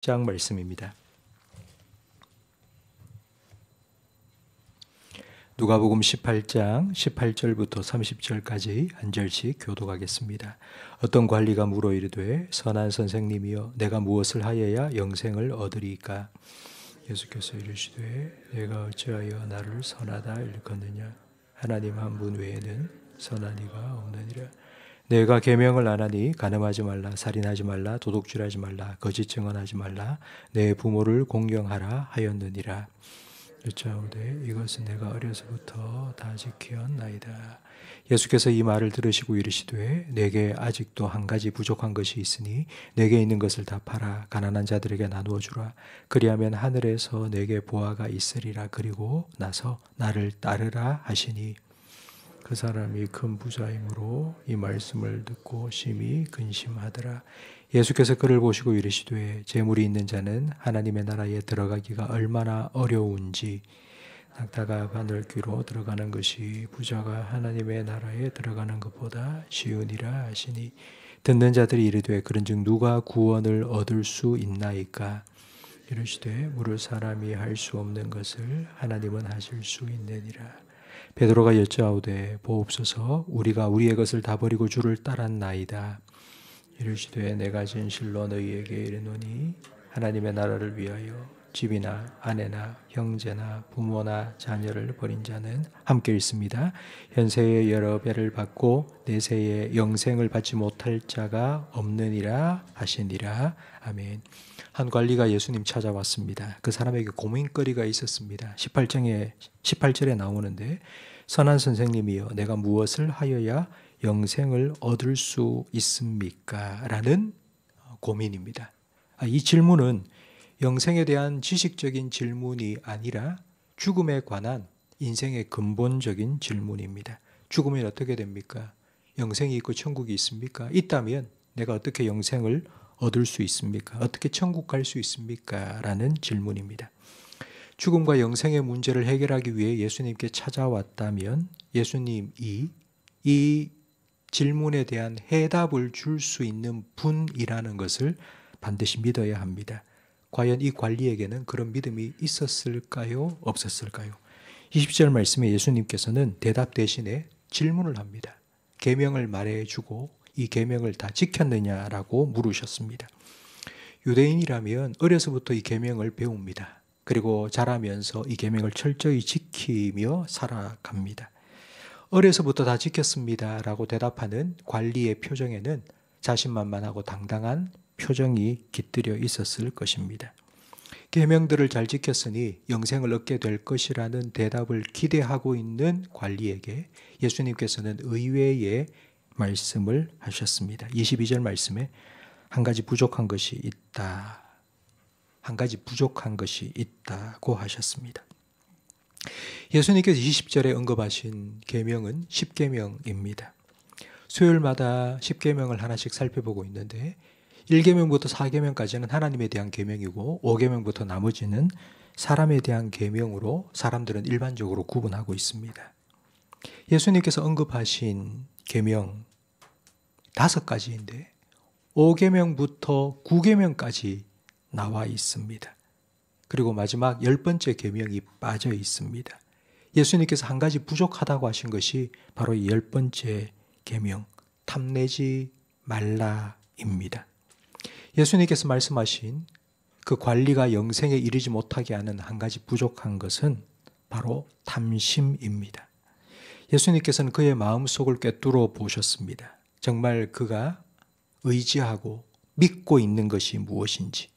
장 말씀입니다. 누가복음 18장 18절부터 30절까지 한 절씩 교독하겠습니다. 어떤 관리가 물어 이르되 선한 선생님이여 내가 무엇을 하여야 영생을 얻으리까? 예수께서 이르시되 내가 어찌하여 나를 선하다 일컫느냐? 하나님 한 분 외에는 선한 이가 없느니라. 내가 계명을 안 하니 간음하지 말라, 살인하지 말라, 도둑질하지 말라, 거짓 증언하지 말라, 내 부모를 공경하라 하였느니라. 여짜오되 이것은 내가 어려서부터 다 지키었나이다. 예수께서 이 말을 들으시고 이르시되 내게 아직도 한 가지 부족한 것이 있으니 내게 있는 것을 다 팔아 가난한 자들에게 나누어 주라. 그리하면 하늘에서 내게 보화가 있으리라. 그리고 나서 나를 따르라 하시니 그 사람이 큰 부자이므로 이 말씀을 듣고 심히 근심하더라. 예수께서 그를 보시고 이르시되 재물이 있는 자는 하나님의 나라에 들어가기가 얼마나 어려운지 낙타가 바늘귀로 들어가는 것이 부자가 하나님의 나라에 들어가는 것보다 쉬우니라 하시니 듣는 자들이 이르되 그런즉 누가 구원을 얻을 수 있나이까? 이르시되 물을 사람이 할 수 없는 것을 하나님은 하실 수 있느니라. 베드로가 여짜오되 보옵소서 우리가 우리의 것을 다 버리고 주를 따랐나이다. 이르시되 내가 진실로 너희에게 이르노니 하나님의 나라를 위하여 집이나 아내나 형제나 부모나 자녀를 버린 자는 함께 있습니다. 현세에 여러 배를 받고 내세에 영생을 받지 못할 자가 없느니라 하시니라. 아멘. 한 관리가 예수님 찾아왔습니다. 그 사람에게 고민거리가 있었습니다. 18절에 나오는데 선한 선생님이여 내가 무엇을 하여야 영생을 얻을 수 있습니까? 라는 고민입니다. 이 질문은 영생에 대한 지식적인 질문이 아니라 죽음에 관한 인생의 근본적인 질문입니다. 죽으면 어떻게 됩니까? 영생이 있고 천국이 있습니까? 있다면 내가 어떻게 영생을 얻을 수 있습니까? 어떻게 천국 갈 수 있습니까? 라는 질문입니다. 죽음과 영생의 문제를 해결하기 위해 예수님께 찾아왔다면 예수님이 이 질문에 대한 해답을 줄 수 있는 분이라는 것을 반드시 믿어야 합니다. 과연 이 관리에게는 그런 믿음이 있었을까요? 없었을까요? 20절 말씀에 예수님께서는 대답 대신에 질문을 합니다. 계명을 말해주고 이 계명을 다 지켰느냐라고 물으셨습니다. 유대인이라면 어려서부터 이 계명을 배웁니다. 그리고 자라면서 이 계명을 철저히 지키며 살아갑니다. 어려서부터 다 지켰습니다 라고 대답하는 관리의 표정에는 자신만만하고 당당한 표정이 깃들여 있었을 것입니다. 계명들을 잘 지켰으니 영생을 얻게 될 것이라는 대답을 기대하고 있는 관리에게 예수님께서는 의외의 말씀을 하셨습니다. 22절 말씀에 한 가지 부족한 것이 있다. 한 가지 부족한 것이 있다고 하셨습니다. 예수님께서 20절에 언급하신 계명은 10계명입니다. 수요일마다 10계명을 하나씩 살펴보고 있는데 1계명부터 4계명까지는 하나님에 대한 계명이고 5계명부터 나머지는 사람에 대한 계명으로 사람들은 일반적으로 구분하고 있습니다. 예수님께서 언급하신 계명 5가지인데 5계명부터 9계명까지 나와 있습니다. 그리고 마지막 10번째 계명이 빠져 있습니다. 예수님께서 한 가지 부족하다고 하신 것이 바로 이 10번째 계명, 탐내지 말라입니다. 예수님께서 말씀하신 그 관리가 영생에 이르지 못하게 하는 한 가지 부족한 것은 바로 탐심입니다. 예수님께서는 그의 마음속을 꿰뚫어 보셨습니다. 정말 그가 의지하고 믿고 있는 것이 무엇인지,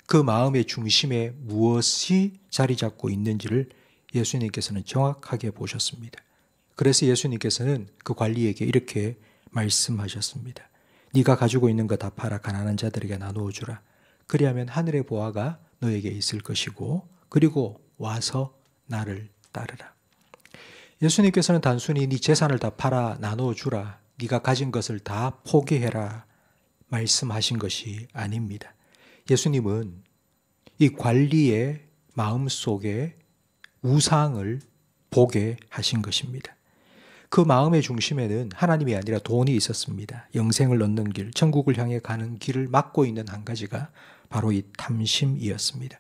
그 마음의 중심에 무엇이 자리 잡고 있는지를 예수님께서는 정확하게 보셨습니다. 그래서 예수님께서는 그 관리에게 이렇게 말씀하셨습니다. 네가 가지고 있는 거 다 팔아 가난한 자들에게 나누어 주라. 그리하면 하늘의 보화가 너에게 있을 것이고 그리고 와서 나를 따르라. 예수님께서는 단순히 네 재산을 다 팔아 나누어 주라. 네가 가진 것을 다 포기해라. 말씀하신 것이 아닙니다. 예수님은 이 관리의 마음속에 우상을 보게 하신 것입니다. 그 마음의 중심에는 하나님이 아니라 돈이 있었습니다. 영생을 얻는 길, 천국을 향해 가는 길을 막고 있는 한 가지가 바로 이 탐심이었습니다.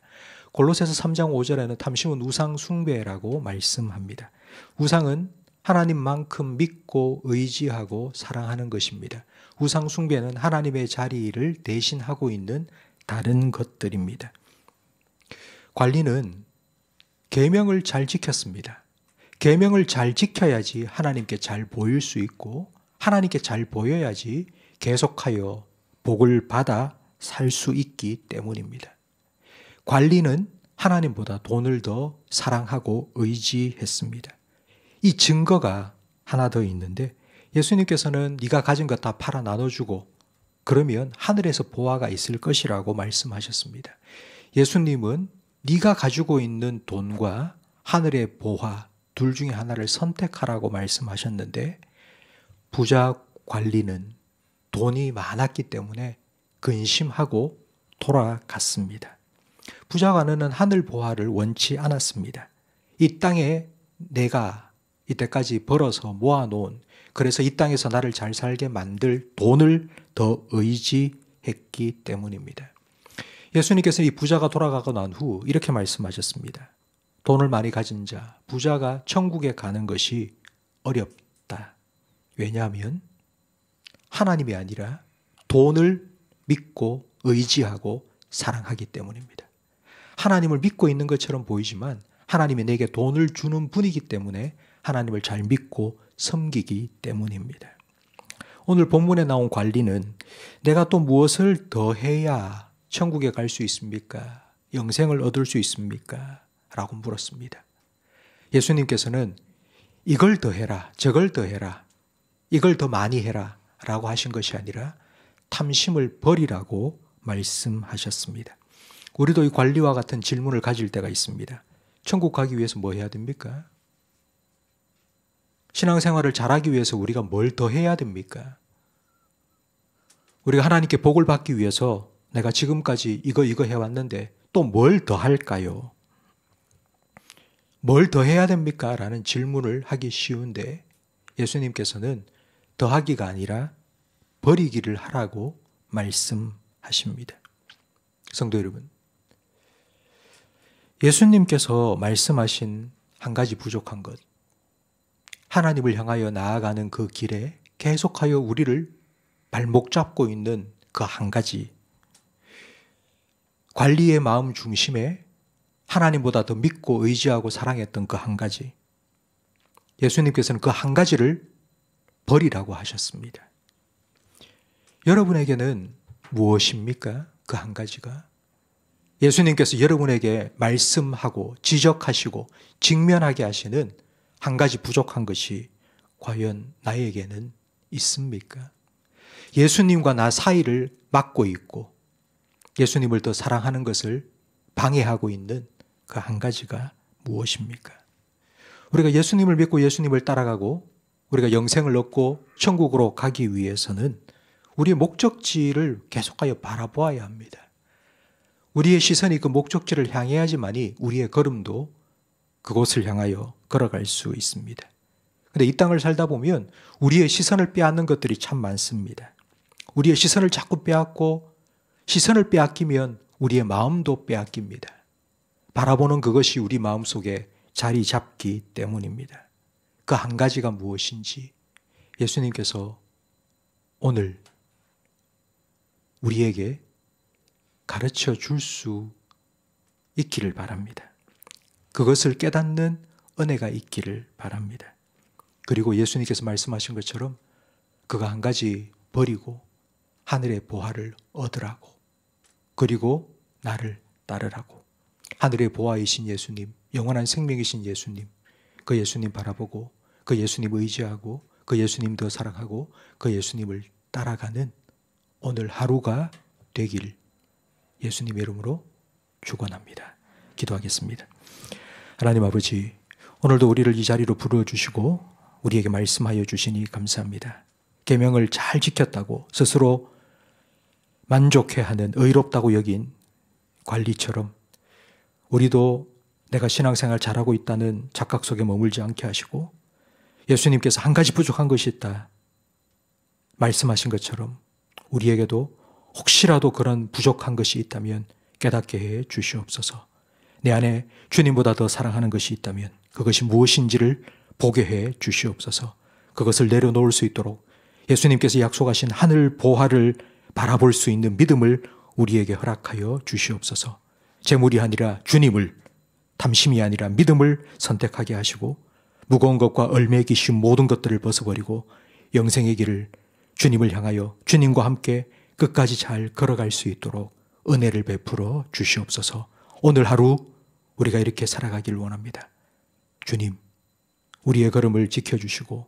골로새서 3장 5절에는 탐심은 우상 숭배라고 말씀합니다. 우상은 하나님만큼 믿고 의지하고 사랑하는 것입니다. 우상 숭배는 하나님의 자리를 대신하고 있는 다른 것들입니다. 관리는 계명을 잘 지켰습니다. 계명을 잘 지켜야지 하나님께 잘 보일 수 있고 하나님께 잘 보여야지 계속하여 복을 받아 살 수 있기 때문입니다. 관리는 하나님보다 돈을 더 사랑하고 의지했습니다. 이 증거가 하나 더 있는데 예수님께서는 네가 가진 것 다 팔아 나눠주고 그러면 하늘에서 보화가 있을 것이라고 말씀하셨습니다. 예수님은 네가 가지고 있는 돈과 하늘의 보화 둘 중에 하나를 선택하라고 말씀하셨는데 부자 관리는 돈이 많았기 때문에 근심하고 돌아갔습니다. 부자 관원은 하늘 보화를 원치 않았습니다. 이 땅에 내가 이때까지 벌어서 모아놓은 그래서 이 땅에서 나를 잘 살게 만들 돈을 더 의지했기 때문입니다. 예수님께서 이 부자가 돌아가고 난 후 이렇게 말씀하셨습니다. 돈을 많이 가진 자, 부자가 천국에 가는 것이 어렵다. 왜냐하면 하나님이 아니라 돈을 믿고 의지하고 사랑하기 때문입니다. 하나님을 믿고 있는 것처럼 보이지만 하나님이 내게 돈을 주는 분이기 때문에 하나님을 잘 믿고 섬기기 때문입니다. 오늘 본문에 나온 관리는 내가 또 무엇을 더 해야 천국에 갈 수 있습니까? 영생을 얻을 수 있습니까? 라고 물었습니다. 예수님께서는 이걸 더 해라, 저걸 더 해라, 이걸 더 많이 해라 라고 하신 것이 아니라 탐심을 버리라고 말씀하셨습니다. 우리도 이 관리와 같은 질문을 가질 때가 있습니다. 천국 가기 위해서 뭐 해야 됩니까? 신앙생활을 잘하기 위해서 우리가 뭘 더 해야 됩니까? 우리가 하나님께 복을 받기 위해서 내가 지금까지 이거 해왔는데 또 뭘 더 할까요? 뭘 더 해야 됩니까? 라는 질문을 하기 쉬운데 예수님께서는 더 하기가 아니라 버리기를 하라고 말씀하십니다. 성도 여러분, 예수님께서 말씀하신 한 가지 부족한 것, 하나님을 향하여 나아가는 그 길에 계속하여 우리를 발목 잡고 있는 그 한 가지, 관리의 마음 중심에 하나님보다 더 믿고 의지하고 사랑했던 그 한 가지, 예수님께서는 그 한 가지를 버리라고 하셨습니다. 여러분에게는 무엇입니까? 그 한 가지가. 예수님께서 여러분에게 말씀하고 지적하시고 직면하게 하시는 한 가지 부족한 것이 과연 나에게는 있습니까? 예수님과 나 사이를 막고 있고 예수님을 더 사랑하는 것을 방해하고 있는 그 한 가지가 무엇입니까? 우리가 예수님을 믿고 예수님을 따라가고 우리가 영생을 얻고 천국으로 가기 위해서는 우리의 목적지를 계속하여 바라보아야 합니다. 우리의 시선이 그 목적지를 향해야지만이 우리의 걸음도 그곳을 향하여 걸어갈 수 있습니다. 그런데 이 땅을 살다 보면 우리의 시선을 빼앗는 것들이 참 많습니다. 우리의 시선을 자꾸 빼앗고 시선을 빼앗기면 우리의 마음도 빼앗깁니다. 바라보는 그것이 우리 마음속에 자리 잡기 때문입니다. 그 한 가지가 무엇인지 예수님께서 오늘 우리에게 가르쳐 줄 수 있기를 바랍니다. 그것을 깨닫는 은혜가 있기를 바랍니다. 그리고 예수님께서 말씀하신 것처럼 그거 한 가지 버리고 하늘의 보화를 얻으라고, 그리고 나를 따르라고. 하늘의 보화이신 예수님, 영원한 생명이신 예수님, 그 예수님 바라보고 그 예수님 의지하고 그 예수님 더 사랑하고 그 예수님을 따라가는 오늘 하루가 되길 예수님의 이름으로 축원합니다. 기도하겠습니다. 하나님 아버지, 오늘도 우리를 이 자리로 불러주시고 우리에게 말씀하여 주시니 감사합니다. 계명을 잘 지켰다고 스스로 만족해하는 의롭다고 여긴 관리처럼 우리도 내가 신앙생활 잘하고 있다는 착각 속에 머물지 않게 하시고 예수님께서 한 가지 부족한 것이 있다 말씀하신 것처럼 우리에게도 혹시라도 그런 부족한 것이 있다면 깨닫게 해 주시옵소서. 내 안에 주님보다 더 사랑하는 것이 있다면 그것이 무엇인지를 보게 해 주시옵소서. 그것을 내려놓을 수 있도록 예수님께서 약속하신 하늘 보화를 바라볼 수 있는 믿음을 우리에게 허락하여 주시옵소서. 재물이 아니라 주님을, 탐심이 아니라 믿음을 선택하게 하시고 무거운 것과 얼매기 쉬운 모든 것들을 벗어버리고 영생의 길을 주님을 향하여 주님과 함께 끝까지 잘 걸어갈 수 있도록 은혜를 베풀어 주시옵소서. 오늘 하루 우리가 이렇게 살아가길 원합니다. 주님, 우리의 걸음을 지켜주시고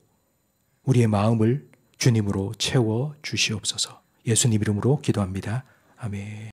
우리의 마음을 주님으로 채워 주시옵소서. 예수님 이름으로 기도합니다. 아멘.